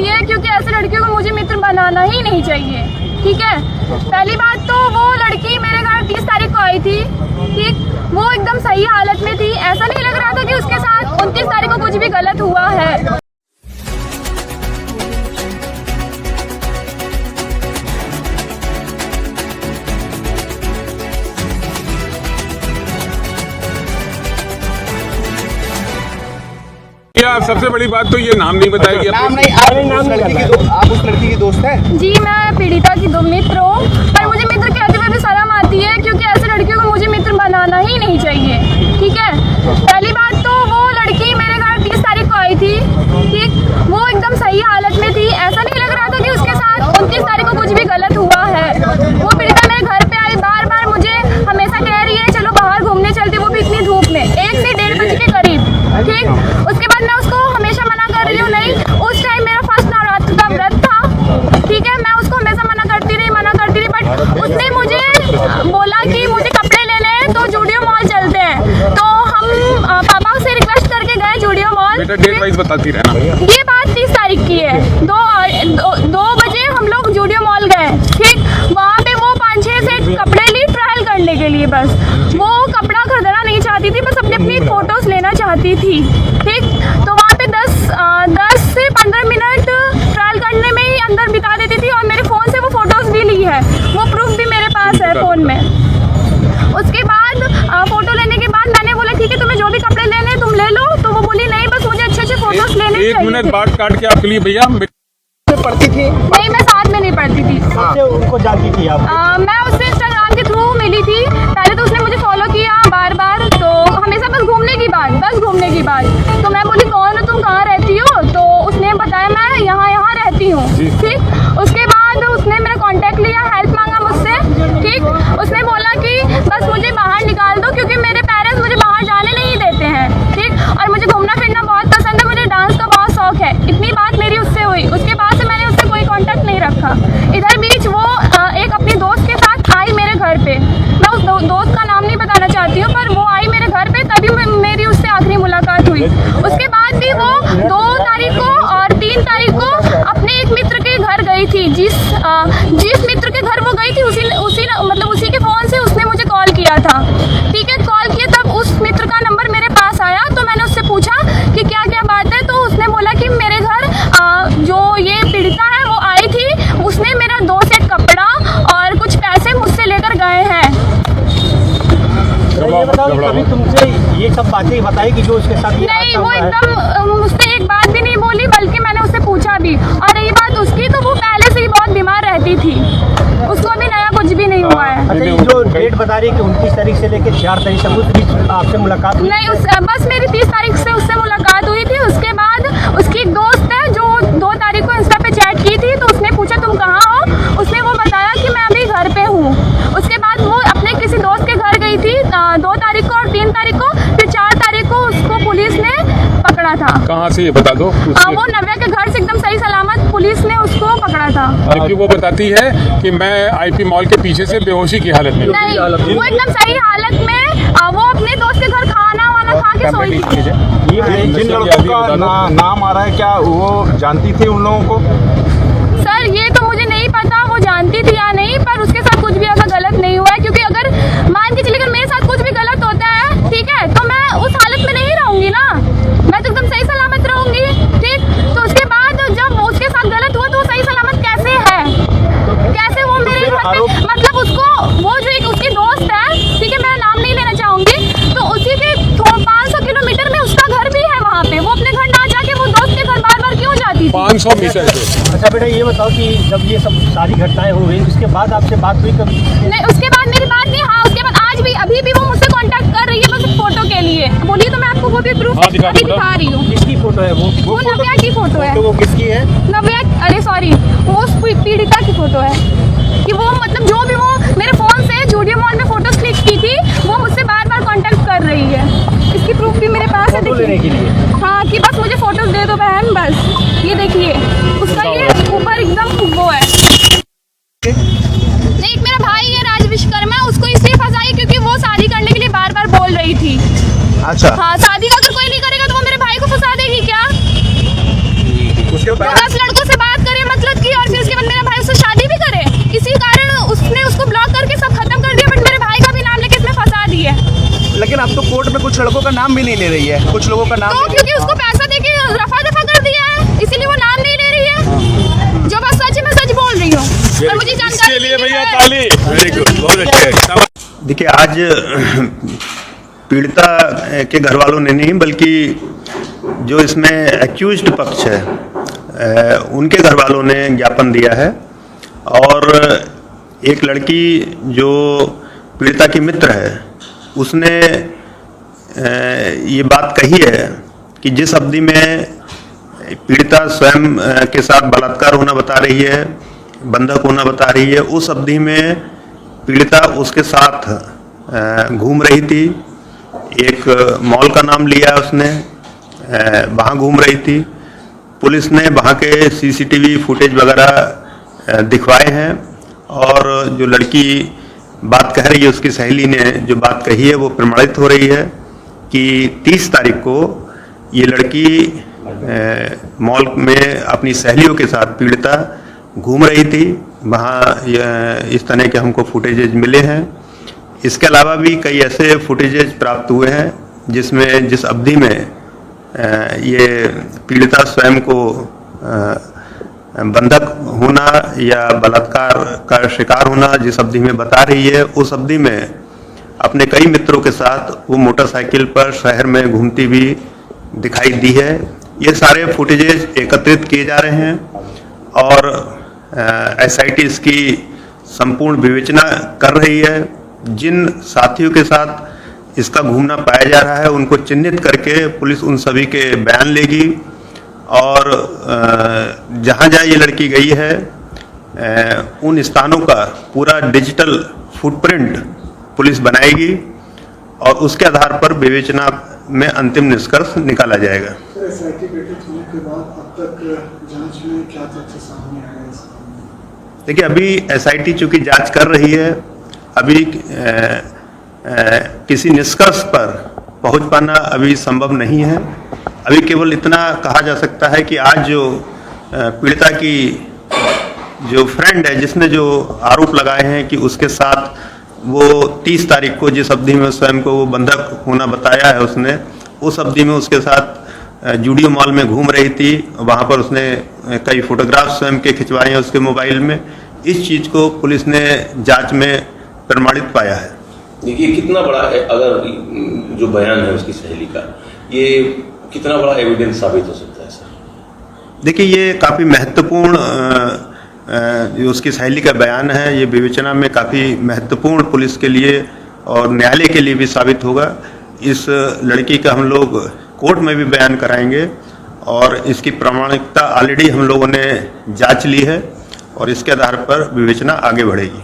मारती है, क्योंकि ऐसे लड़कियों को मुझे मित्र बनाना ही नहीं चाहिए। ठीक है, पहली बात तो वो लड़की मेरे घर 30 तारीख को आई थी। ठीक, वो एकदम सही हालत में थी, ऐसा नहीं लग रहा था कि उसके साथ 29 तारीख को कुछ भी गलत हुआ है। आप सबसे बड़ी बात तो ये नाम नहीं बताएगी। नाम नहीं, आप उस लड़की की दोस्त हैं? जी, मैं पीड़िता की दो मित्र हूँ, पर मुझे मित्र कहते हुए भी शर्म आती है, क्योंकि ऐसे लड़कियों को मुझे मित्र बनाना ही नहीं चाहिए। ठीक है, पहली बात तो वो लड़की मेरे घर 30 तारीख को आई थी। ठीक, वो एकदम सही हालत में थी, ऐसा नहीं लग रहा था कि उसके साथ 29 तारीख को कुछ भी गलत हुआ है। वो पीड़िता मेरे घर पे आई, बार बार मुझे हमेशा कह रही है चलो बाहर घूमने चलते, वो भी इतनी धूप में 1 से 1:30 बजे के करीब। ठीक, उसके बाद मैं उसको हमेशा मना कर रही हूँ, नहीं, उस टाइम मेरा फर्स्ट नवरात्र का व्रत था। ठीक है, मैं उसको हमेशा मना करती रही, बट उसने मुझे बोला कि मुझे कपड़े लेने हैं तो जूडियो मॉल चलते हैं। तो हम पापा से रिक्वेस्ट करके गए जूडियो मॉल। बेटा डेट वाइज बताती रहना। ये बात 30 तारीख की है, 2 बजे हम लोग जूडियो मॉल गए। ठीक, वहाँ पे वो 5-6 सेट कपड़े ली ट्रायल करने के लिए, बस वो कपड़ा खरीदना नहीं चाहती थी, बस अपनी फोटोज लेना चाहती थी। ठीक, तो वहाँ पे 10 से 15 मिनट ट्रायल करने में ही अंदर बिता देती थी, और मेरे फ़ोन से वो फोटोज भी ली है, वो प्रूफ भी मेरे पास है फ़ोन में। उसके बाद फोटो लेने के बाद मैंने बोला ठीक है, तुम्हें जो भी कपड़े लेने हैं तुम ले लो, तो वो बोली नहीं, बस मुझे अच्छे फोटोज लेने चाहिए। 1 मिनट बात काट के आपके लिए भैया पढ़ती थी? नहीं, मैं साथ में नहीं पढ़ती थी। उनको जानती थी आप? मैं उससे इंस्टाग्राम के थ्रू मिली थी। पहले तो उसने मुझे फॉलो किया बार बार, तो हमेशा बस घूमने की बात। तो मैं बोली कौन हो तुम, कहाँ रहती हो? तो उसने बताया मैं यहाँ रहती हूँ। ठीक, उसके बाद उसने मेरा कांटेक्ट लिया, हेल्प मांगा मुझसे। ठीक, उसने बोला कि बस मुझे बाहर निकाल दो, क्योंकि मेरे पेरेंट्स मुझे बाहर जाने नहीं देते हैं। ठीक, और मुझे घूमना फिरना बहुत पसंद है, मुझे डांस का बहुत शौक है। इतनी बात मेरी उससे हुई, उसके बाद से मैंने उससे कोई कांटेक्ट नहीं रखा। इधर बीच वो एक अपनी दोस्त के साथ आई मेरे घर पे। मैं उस दोस्त का नाम नहीं बताना चाहती हूँ, पर वो आई मेरे घर पे, तभी मेरी उससे आखिरी मुलाकात हुई। उसके बाद भी वो 2 तारीख को और 3 तारीख को अपने एक मित्र के घर गई थी। जिस मित्र के घर वो गई थी उसी के फ़ोन से उसने मुझे कॉल किया था। ठीक है, कॉल किया तब उस मित्र का नंबर मेरे पास आया, तो मैंने उससे पूछा कि क्या बात है। तो उसने बोला कि मेरे घर जो ये पीड़िता है वो आई थी, उसने मेरा 2 सेट कपड़ा और कुछ पैसे मुझसे लेकर गए हैं। ये बताओ कि कभी तुमसे ये सब बातें बताई कि जो उसके साथ नहीं, वो एकदम मुझसे एक बात भी नहीं बोली, बल्कि मैंने उससे पूछा भी। और रही बात उसकी, तो वो पहले से ही बहुत बीमार रहती थी, उसको अभी नया कुछ भी नहीं हुआ है। अच्छा, ये जो डेट बता रही है कि 29 तारीख से लेकर 4 तारीख तक, उस बीच आपसे मुलाकात हुई? नहीं, बस मेरी 30 तारीख से उससे मुलाकात हुई थी। उसके बाद उसकी एक दोस्त है जो 2 तारीख को इंस्टा पे चैट की थी, तो उसने पूछा तुम कहाँ हो? उसने वो बताया कि मैं अभी घर पे हूँ। उसके बाद वो अपने किसी दोस्त के घर गई थी 2 तारीख को और 3 तारीख को, फिर 4 तारीख को उसको पुलिस ने पकड़ा था। कहाँ से ये बता दो? वो नव्या के घर से एकदम सही सलामत पुलिस ने उसको पकड़ा था। जबकि वो बताती है कि मैं IP मॉल के पीछे से बेहोशी की हालत में। नहीं, वो एकदम सही हालत में वो अपने दोस्त के घर खाना वाना खा के सोई थी। ये जिन लड़कों का नाम आ रहा है, क्या वो जानती थी उन लोगों को? सर, ये तो मुझे नहीं पता वो जानती थी या नहीं, पर उसके साथ कुछ भी ऐसा गलत नहीं हुआ है। क्योंकि अगर मान के चलिए अगर मेरे साथ कुछ भी गलत होता है, ठीक है, तो मैं उस हालत में नहीं रहूंगी ना, मैं तो एकदम सही सलामत रहूंगी। ठीक, तो उसके बाद जब उसके साथ गलत हुआ तो वो सही सलामत कैसे है? कैसे वो मेरे घर पे, मतलब उसको वो जो एक उसकी दोस्त है, ठीक है, मैं नाम नहीं लेना चाहूंगी, तो उसी के 500 किलोमीटर में उसका घर भी है। वहाँ पे वो अपने घर ना जाके वो दोस्त के घर बार बार क्यों जाती थी? 500 मीटर पे। अच्छा बेटा, ये बताओ कि जब ये सब सारी घटनाएं हो गई, उसके बाद आपसे बात हुई कभी? नहीं, उसके बाद मेरी बात नहीं। हाँ, उसके बाद आज भी अभी भी वो मुझसे कांटेक्ट कर रही है, बस फोटो के लिए। बोलिए तो मैं आपको वो भी प्रूफ अभी दिखा रही हूँ। किसकी फोटो है वो नव्या की फोटो है। तो वो किसकी है? नव्या, अरे सॉरी, वो उस पीड़िता की फोटो है। कि वो मतलब जो भी वो मेरे फोन से जूडियो मॉल में फोटोज क्लिक की थी, वो मुझसे बार बार कांटेक्ट कर रही है। इसकी प्रूफ भी मेरे पास है, लेने के लिए। हाँ, कि बस मुझे फोटोज दे दो बहन, बस ये देखिए उसका ये ऊपर एकदम वो है। नहीं, एक मेरा भाई है राज विश्वकर्मा, उसको इसलिए फंसाई क्योंकि वो शादी करने के लिए बार बार बोल रही थी। अच्छा, हाँ, शादी अगर कोई नहीं करेगा तो वो मेरे भाई को फंसा देगी क्या? उसके बाद 10 लड़कों से तो कोर्ट में कुछ लड़कों का नाम भी नहीं ले रही है, कुछ लोगों का नाम तो क्योंकि उसको पैसा देके रफा दफा कर दिया है, इसीलिए वो नाम नहीं ले रही है। जो बात सच है मैं सच बोल रही हूँ और मुझे जानकारी इसके लिए नहीं भैया है। ताली, वेरी गुड, बहुत अच्छे। देखिए, आज पीड़िता के घर वालों ने नहीं बल्कि जो इसमें एक्यूज्ड पक्ष है उनके घर वालों ने ज्ञापन दिया है और एक लड़की जो पीड़िता की मित्र है उसने ये बात कही है कि जिस अवधि में पीड़िता स्वयं के साथ बलात्कार होना बता रही है, बंधक होना बता रही है, उस अवधि में पीड़िता उसके साथ घूम रही थी। एक मॉल का नाम लिया उसने, वहाँ घूम रही थी। पुलिस ने वहाँ के सीसीटीवी फुटेज वगैरह दिखवाए हैं और जो लड़की बात कह रही है, उसकी सहेली ने जो बात कही है वो प्रमाणित हो रही है कि 30 तारीख को ये लड़की मॉल में अपनी सहेलियों के साथ पीड़िता घूम रही थी। वहाँ इस तरह के हमको फुटेजेज मिले हैं। इसके अलावा भी कई ऐसे फुटेजेज प्राप्त हुए हैं जिसमें जिस अवधि में ये पीड़िता स्वयं को बंधक होना या बलात्कार का शिकार होना जिस अवधि में बता रही है, उस अवधि में अपने कई मित्रों के साथ वो मोटरसाइकिल पर शहर में घूमती भी दिखाई दी है। ये सारे फुटेजेज एकत्रित किए जा रहे हैं और एसआईटी इसकी संपूर्ण विवेचना कर रही है। जिन साथियों के साथ इसका घूमना पाया जा रहा है उनको चिन्हित करके पुलिस उन सभी के बयान लेगी और जहाँ जहाँ ये लड़की गई है उन स्थानों का पूरा डिजिटल फुटप्रिंट पुलिस बनाएगी और उसके आधार पर विवेचना में अंतिम निष्कर्ष निकाला जाएगा। एसआईटी गठित होने के बाद अब तक जांच में क्या तथ्य सामने आया है? देखिए, अभी एसआईटी चूंकि जांच कर रही है, अभी किसी निष्कर्ष पर पहुंच पाना अभी संभव नहीं है। अभी केवल इतना कहा जा सकता है कि आज जो पीड़िता की जो फ्रेंड है जिसने जो आरोप लगाए हैं कि उसके साथ वो 30 तारीख को जिस अवधि में स्वयं को वो बंधक होना बताया है उसने, उस अवधि में उसके साथ जूडियो मॉल में घूम रही थी। वहाँ पर उसने कई फोटोग्राफ स्वयं के खिंचवाए हैं उसके मोबाइल में। इस चीज़ को पुलिस ने जांच में प्रमाणित पाया है। देखिए, कितना बड़ा अगर जो बयान है उसकी सहेली का, ये कितना बड़ा एविडेंस साबित हो सकता है सर? देखिए, ये काफ़ी महत्वपूर्ण जो उसकी सहेली का बयान है, ये विवेचना में काफ़ी महत्वपूर्ण पुलिस के लिए और न्यायालय के लिए भी साबित होगा। इस लड़की का हम लोग कोर्ट में भी बयान कराएंगे और इसकी प्रामाणिकता ऑलरेडी हम लोगों ने जांच ली है और इसके आधार पर विवेचना आगे बढ़ेगी।